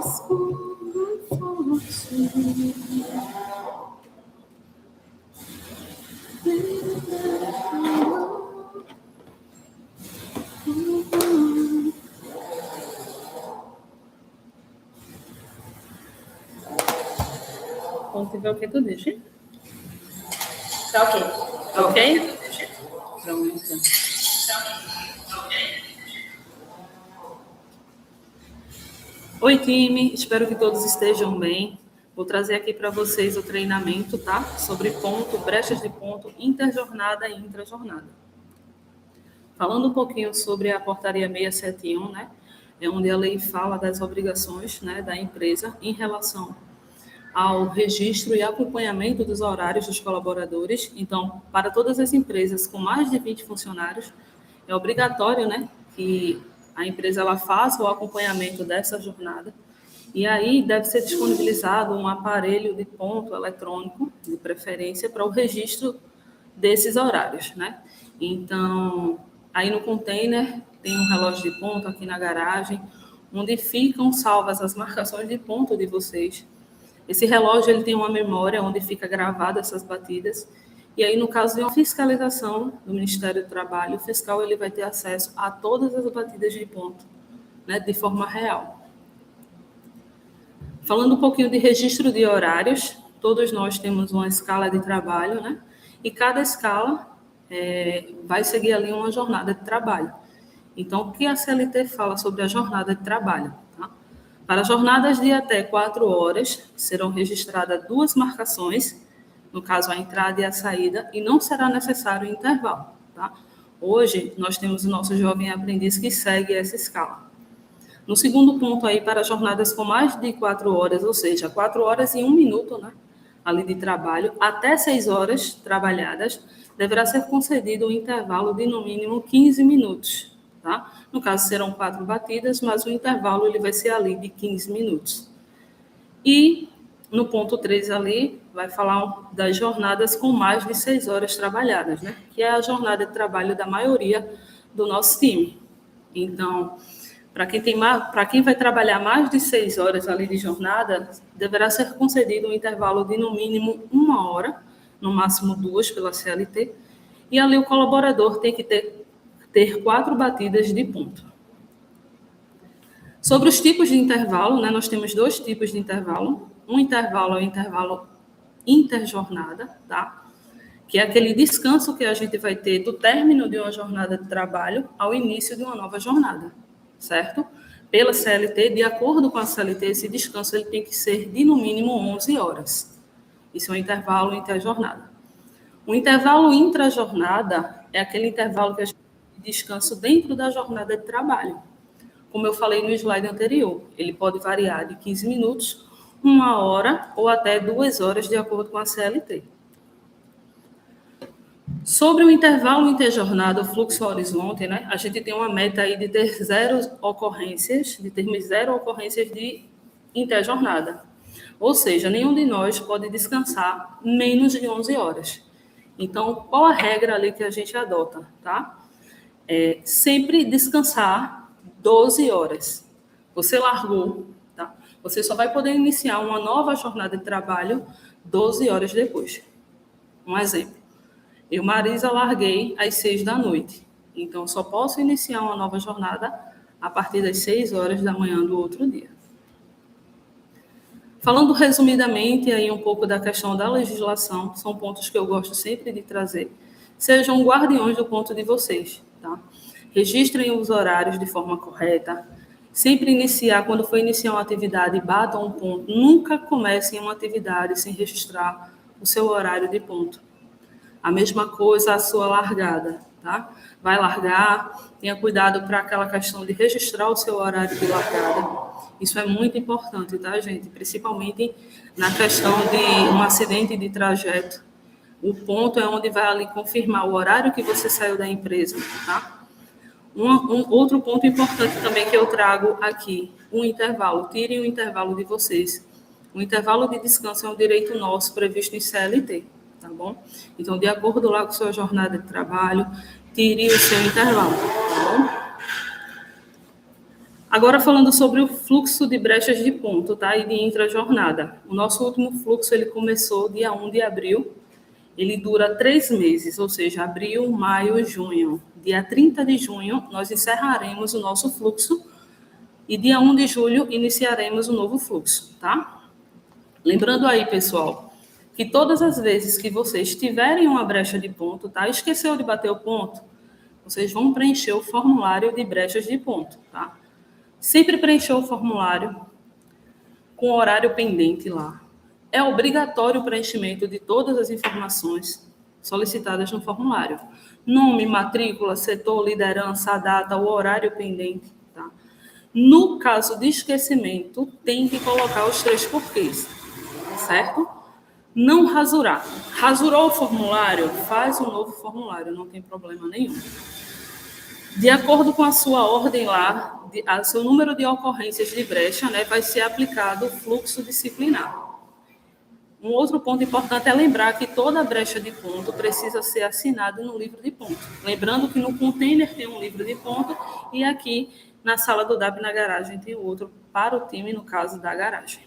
escudo forte. Quando tiver o que tu deixa? Tá ok. Tá ok? Pronto. Oi, time. Espero que todos estejam bem. Vou trazer aqui para vocês o treinamento, tá? Sobre ponto, brechas de ponto, interjornada e intrajornada. Falando um pouquinho sobre a portaria 671, né? É onde a lei fala das obrigações, né, da empresa em relação ao registro e acompanhamento dos horários dos colaboradores. Então, para todas as empresas com mais de 20 funcionários, é obrigatório, né, que a empresa ela faça o acompanhamento dessa jornada. E aí deve ser disponibilizado um aparelho de ponto eletrônico, de preferência, para o registro desses horários, né? Então, aí no container tem um relógio de ponto aqui na garagem, onde ficam salvas as marcações de ponto de vocês. Esse relógio ele tem uma memória onde fica gravada essas batidas. E aí, no caso de uma fiscalização do Ministério do Trabalho, o fiscal ele vai ter acesso a todas as batidas de ponto, né, de forma real. Falando um pouquinho de registro de horários, todos nós temos uma escala de trabalho, né? E cada escala vai seguir ali uma jornada de trabalho. Então, o que a CLT fala sobre a jornada de trabalho? Tá? Para jornadas de até 4 horas, serão registradas 2 marcações, no caso a entrada e a saída, e não será necessário intervalo. Tá? Hoje, nós temos o nosso jovem aprendiz que segue essa escala. No segundo ponto aí, para jornadas com mais de 4 horas, ou seja, 4 horas e 1 minuto, né, ali de trabalho, até 6 horas trabalhadas, deverá ser concedido um intervalo de no mínimo 15 minutos. Tá? No caso, serão 4 batidas, mas o intervalo ele vai ser ali de 15 minutos. E no ponto 3 ali, vai falar das jornadas com mais de 6 horas trabalhadas, né, que é a jornada de trabalho da maioria do nosso time. Então, para quem vai trabalhar mais de 6 horas ali de jornada, deverá ser concedido um intervalo de no mínimo 1 hora, no máximo 2 pela CLT, e ali o colaborador tem que ter 4 batidas de ponto. Sobre os tipos de intervalo, né, nós temos 2 tipos de intervalo. Um intervalo é o intervalo interjornada, tá? Que é aquele descanso que a gente vai ter do término de uma jornada de trabalho ao início de uma nova jornada. Certo? Pela CLT, de acordo com a CLT, esse descanso ele tem que ser de no mínimo 11 horas. Isso é um intervalo interjornada. O intervalo intrajornada é aquele intervalo que a gente tem de descanso dentro da jornada de trabalho. Como eu falei no slide anterior, ele pode variar de 15 minutos, 1 hora ou até 2 horas, de acordo com a CLT. Sobre o intervalo interjornada, o fluxo horizonte, né, a gente tem uma meta aí de ter termos 0 ocorrências de interjornada. Ou seja, nenhum de nós pode descansar menos de 11 horas. Então, qual a regra ali que a gente adota, tá? É sempre descansar 12 horas. Você largou, tá? Você só vai poder iniciar uma nova jornada de trabalho 12 horas depois. Um exemplo. Eu, Marisa, larguei às 6 da noite. Então, só posso iniciar uma nova jornada a partir das 6 horas da manhã do outro dia. Falando resumidamente aí um pouco da questão da legislação, são pontos que eu gosto sempre de trazer. Sejam guardiões do ponto de vocês, tá? Registrem os horários de forma correta. Sempre quando for iniciar uma atividade, batam um ponto. Nunca comecem uma atividade sem registrar o seu horário de ponto. A mesma coisa a sua largada, tá? Vai largar, tenha cuidado para aquela questão de registrar o seu horário de largada. Isso é muito importante, tá, gente? Principalmente na questão de um acidente de trajeto. O ponto é onde vai ali confirmar o horário que você saiu da empresa, tá? Outro ponto importante também que eu trago aqui, o intervalo. Tirem o intervalo de vocês. O intervalo de descanso é um direito nosso previsto em CLT. Tá bom? Então, de acordo lá com a sua jornada de trabalho, tire o seu intervalo, tá bom? Agora, falando sobre o fluxo de brechas de ponto, tá? E de intrajornada. O nosso último fluxo, ele começou dia 1 de abril, ele dura 3 meses, ou seja, abril, maio, junho. Dia 30 de junho, nós encerraremos o nosso fluxo e dia 1 de julho iniciaremos o novo fluxo, tá? Lembrando aí, pessoal, que todas as vezes que vocês tiverem uma brecha de ponto, tá? Esqueceu de bater o ponto, vocês vão preencher o formulário de brechas de ponto, tá? Sempre preencher o formulário com horário pendente lá. É obrigatório o preenchimento de todas as informações solicitadas no formulário. Nome, matrícula, setor, liderança, a data, o horário pendente, tá? No caso de esquecimento, tem que colocar os 3 porquês, certo? Não rasurar. Rasurou o formulário, faz um novo formulário, não tem problema nenhum. De acordo com a sua ordem lá, seu número de ocorrências de brecha, né, vai ser aplicado o fluxo disciplinar. Um outro ponto importante é lembrar que toda brecha de ponto precisa ser assinada no livro de ponto. Lembrando que no container tem um livro de ponto e aqui na sala do DAP na garagem tem outro para o time, no caso da garagem.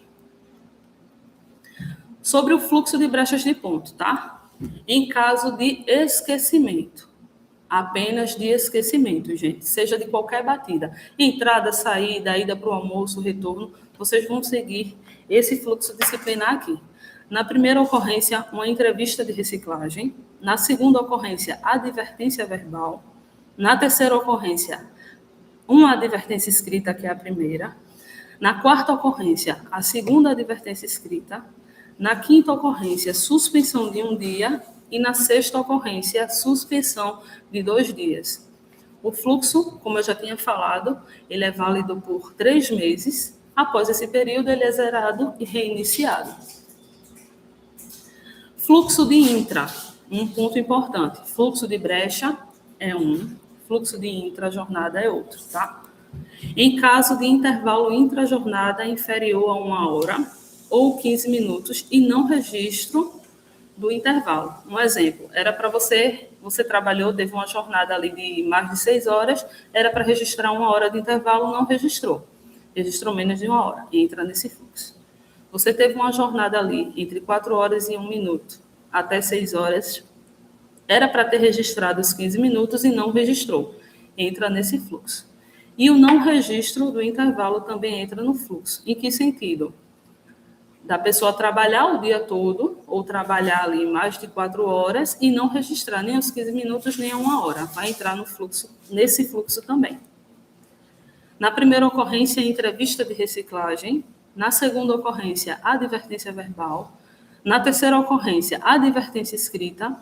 Sobre o fluxo de brechas de ponto, tá? Em caso de esquecimento. Apenas de esquecimento, gente. Seja de qualquer batida. Entrada, saída, ida para o almoço, retorno. Vocês vão seguir esse fluxo disciplinar aqui. Na primeira ocorrência, uma entrevista de reciclagem. Na segunda ocorrência, advertência verbal. Na terceira ocorrência, uma advertência escrita, que é a primeira. Na quarta ocorrência, a segunda advertência escrita. Na quinta ocorrência, suspensão de 1 dia. E na sexta ocorrência, suspensão de 2 dias. O fluxo, como eu já tinha falado, ele é válido por 3 meses. Após esse período, ele é zerado e reiniciado. Fluxo de intra, um ponto importante. Fluxo de brecha é um, fluxo de intrajornada é outro, tá? Em caso de intervalo intrajornada inferior a 1 hora ou 15 minutos e não registro do intervalo. Um exemplo, era para você trabalhou, teve uma jornada ali de mais de 6 horas, era para registrar 1 hora de intervalo, não registrou. Registrou menos de 1 hora, e entra nesse fluxo. Você teve uma jornada ali entre 4 horas e 1 minuto, até 6 horas, era para ter registrado os 15 minutos e não registrou, entra nesse fluxo. E o não registro do intervalo também entra no fluxo. Em que sentido? Da pessoa trabalhar o dia todo, ou trabalhar ali mais de 4 horas e não registrar nem os 15 minutos, nem a 1 hora. Vai entrar no fluxo, nesse fluxo também. Na primeira ocorrência, entrevista de reciclagem. Na segunda ocorrência, advertência verbal. Na terceira ocorrência, advertência escrita.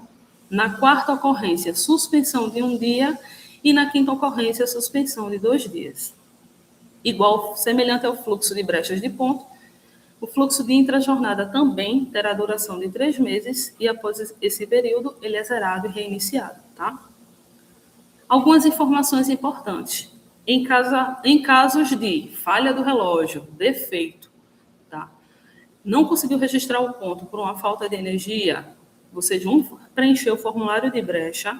Na quarta ocorrência, suspensão de 1 dia. E na quinta ocorrência, suspensão de 2 dias. Igual, semelhante ao fluxo de brechas de ponto, o fluxo de intrajornada também terá duração de 3 meses e após esse período ele é zerado e reiniciado, tá? Algumas informações importantes. Em casos de falha do relógio, defeito, tá? Não conseguiu registrar o ponto por uma falta de energia, vocês vão preencher o formulário de brecha,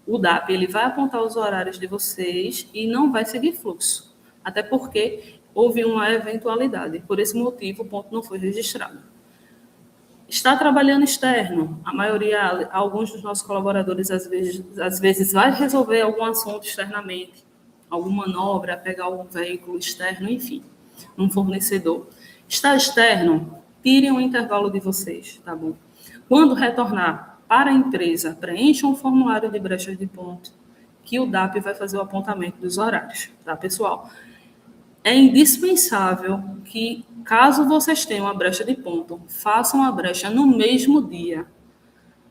o DAP ele vai apontar os horários de vocês e não vai seguir fluxo, até porque houve uma eventualidade. Por esse motivo, o ponto não foi registrado. Está trabalhando externo. A maioria, alguns dos nossos colaboradores, às vezes vai resolver algum assunto externamente, alguma manobra, pegar algum veículo externo, enfim, um fornecedor. Está externo, tirem o intervalo de vocês, tá bom? Quando retornar para a empresa, preencham um formulário de brechas de ponto, que o DAP vai fazer o apontamento dos horários, tá, pessoal? É indispensável que, caso vocês tenham uma brecha de ponto, façam a brecha no mesmo dia.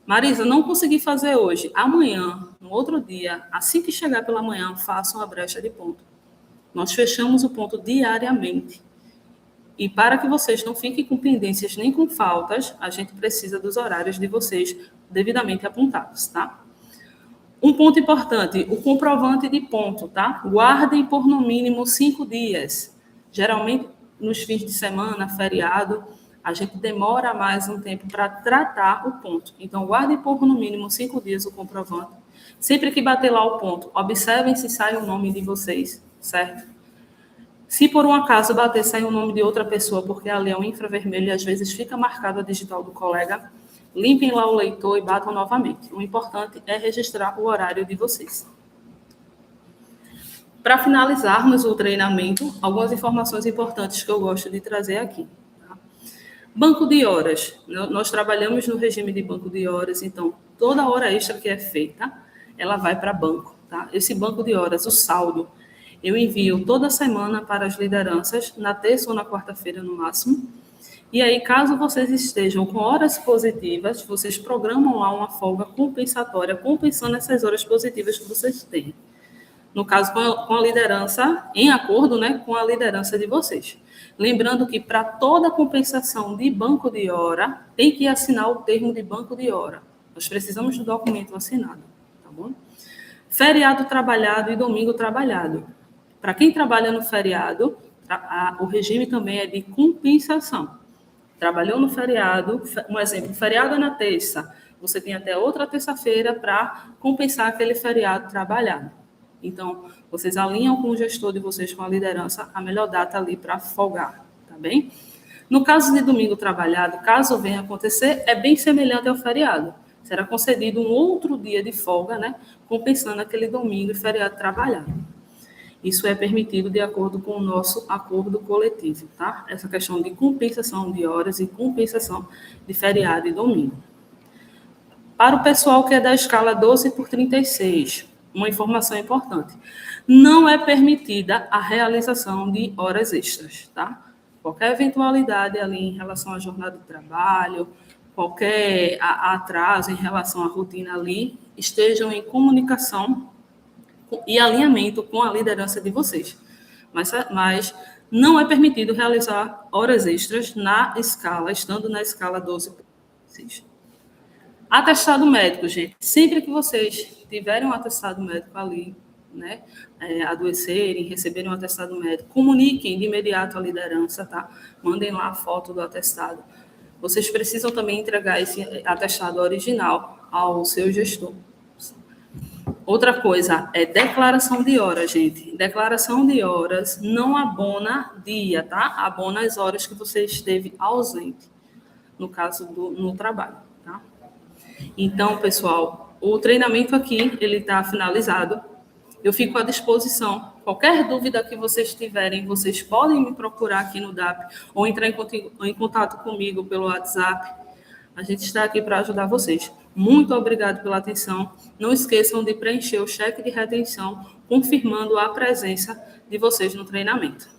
Marisa, não consegui fazer hoje. Amanhã, no outro dia, assim que chegar pela manhã, façam a brecha de ponto. Nós fechamos o ponto diariamente. E para que vocês não fiquem com pendências nem com faltas, a gente precisa dos horários de vocês devidamente apontados, tá? Um ponto importante, o comprovante de ponto, tá? Guardem por no mínimo 5 dias. Geralmente, nos fins de semana, feriado, a gente demora mais um tempo para tratar o ponto. Então, guardem por no mínimo 5 dias o comprovante. Sempre que bater lá o ponto, observem se sai o nome de vocês, certo? Se por um acaso bater, sair o nome de outra pessoa, porque ali é um infravermelho e às vezes fica marcado a digital do colega, limpem lá o leitor e batam novamente. O importante é registrar o horário de vocês. Para finalizarmos o treinamento, algumas informações importantes que eu gosto de trazer aqui. Tá? Banco de horas. Nós trabalhamos no regime de banco de horas, então toda hora extra que é feita, ela vai para banco. Tá? Esse banco de horas, o saldo, eu envio toda semana para as lideranças, na terça ou na quarta-feira no máximo. E aí, caso vocês estejam com horas positivas, vocês programam lá uma folga compensatória, compensando essas horas positivas que vocês têm. No caso, com a liderança, em acordo, né, com a liderança de vocês. Lembrando que para toda compensação de banco de hora, tem que assinar o termo de banco de hora. Nós precisamos do documento assinado, tá bom? Feriado trabalhado e domingo trabalhado. Para quem trabalha no feriado, o regime também é de compensação. Trabalhou no feriado, um exemplo, feriado é na terça, você tem até outra terça-feira para compensar aquele feriado trabalhado. Então, vocês alinham com o gestor de vocês, com a liderança, a melhor data ali para folgar, tá bem? No caso de domingo trabalhado, caso venha acontecer, é bem semelhante ao feriado. Será concedido um outro dia de folga, né, compensando aquele domingo e feriado trabalhado. Isso é permitido de acordo com o nosso acordo coletivo, tá? Essa questão de compensação de horas e compensação de feriado e domingo. Para o pessoal que é da escala 12/36, uma informação importante. Não é permitida a realização de horas extras, tá? Qualquer eventualidade ali em relação à jornada de trabalho, qualquer atraso em relação à rotina ali, estejam em comunicação e alinhamento com a liderança de vocês. Mas não é permitido realizar horas extras na escala, estando na escala 12/36. Atestado médico, gente. Sempre que vocês tiverem um atestado médico ali, né, adoecerem, receberem um atestado médico, comuniquem de imediato à liderança, tá? Mandem lá a foto do atestado. Vocês precisam também entregar esse atestado original ao seu gestor. Outra coisa é declaração de horas, gente. Declaração de horas não abona dia, tá? Abona as horas que você esteve ausente, no caso no trabalho, tá? Então, pessoal, o treinamento aqui, ele está finalizado. Eu fico à disposição. Qualquer dúvida que vocês tiverem, vocês podem me procurar aqui no DAP ou entrar em contato comigo pelo WhatsApp. A gente está aqui para ajudar vocês. Muito obrigado pela atenção. Não esqueçam de preencher o cheque de retenção, confirmando a presença de vocês no treinamento.